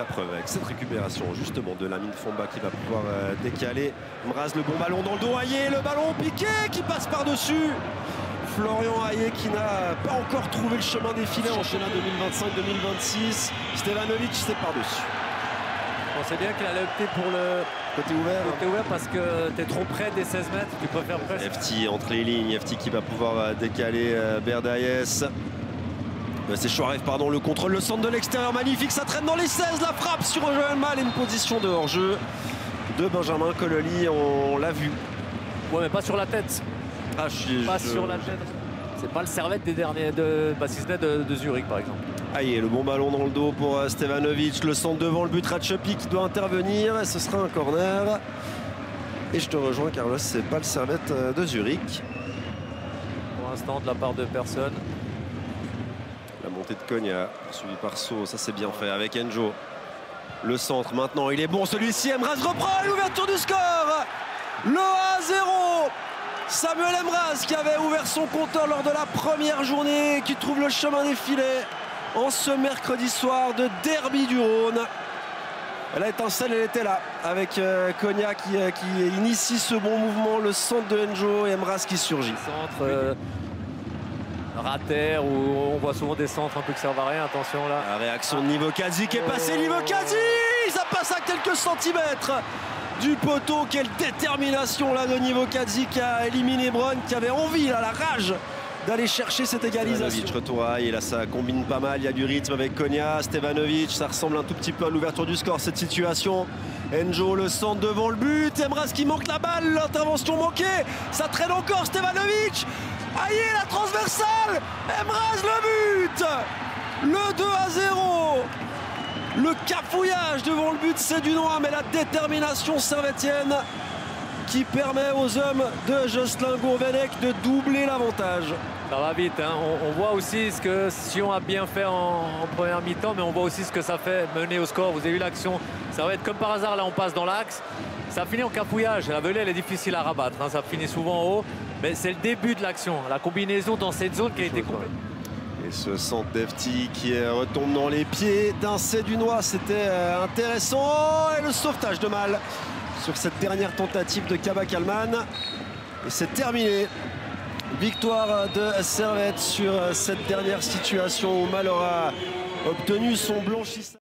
La preuve avec cette récupération justement de Lamine Fomba qui va pouvoir décaler. Mraz, le bon ballon dans le dos. Aïe, le ballon piqué qui passe par-dessus. Florian Aïe qui n'a pas encore trouvé le chemin des filets en championnat 2025-2026. Stevanovic, c'est par-dessus. On sait bien qu'il allait opter pour le côté ouvert. Parce que tu es trop près des 16 mètres, tu préfères presque. FT entre les lignes, FT qui va pouvoir décaler Berdaïes. C'est Chouaref, pardon, le contrôle, le centre de l'extérieur, magnifique, ça traîne dans les 16, la frappe sur Joël Mal et une position de hors-jeu de Benjamin Cololi, on l'a vu. Ouais, mais pas sur la tête. Ah, sur la tête. C'est pas le Servette des derniers de Sisnet de Zurich, par exemple. Aïe, le bon ballon dans le dos pour Stevanovic, le centre devant le but, Ratchopi qui doit intervenir, et ce sera un corner. Et je te rejoins, Carlos, c'est pas le Servette de Zurich. Pour l'instant, de la part de personne. La montée de Cogna, suivi par So, ça c'est bien fait avec Enjo. Le centre maintenant, il est bon celui-ci, Emraz reprend l'ouverture du score. Le 1-0. Samuel Emraz qui avait ouvert son compteur lors de la première journée, qui trouve le chemin des filets en ce mercredi soir de derby du Rhône. La étincelle, elle était là avec Cogna qui initie ce bon mouvement, le centre de Enjo et Emraz qui surgit. Centre rater où on voit souvent des centres un peu qui servent à rien, attention là. La réaction de Nivokazi qui est passé, Nivokazi, ça passe à quelques centimètres du poteau. Quelle détermination là de Nivokazi qui a éliminé Brun, qui avait envie, là, la rage d'aller chercher cette égalisation. Retour à et là ça combine pas mal, il y a du rythme avec Cogna, Stevanovic, ça ressemble un tout petit peu à l'ouverture du score cette situation. Enjo, le centre devant le but, Emraz qui manque la balle, l'intervention manquée, ça traîne encore, Stevanovic. Aïe, la transversale, Emraz le but, le 2-0. Le cafouillage devant le but, c'est du noir, mais la détermination servétienne qui permet aux hommes de Jocelyn Gourvenec de doubler l'avantage. Ça va vite, hein. On voit aussi ce que Sion a bien fait en première mi-temps, mais on voit aussi ce que ça fait mener au score. Vous avez vu l'action, ça va être comme par hasard, là on passe dans l'axe. Ça finit en cafouillage, la volée elle est difficile à rabattre, hein. Ça finit souvent en haut, mais c'est le début de l'action, la combinaison dans cette zone qui a été complète. Et ce centre d'Efti qui retombe dans les pieds d'un Cédunois, c'était intéressant. Et le sauvetage de Mal sur cette dernière tentative de Kabak Alman. Et c'est terminé. Victoire de Servette sur cette dernière situation où Mal aura obtenu son blanchissage.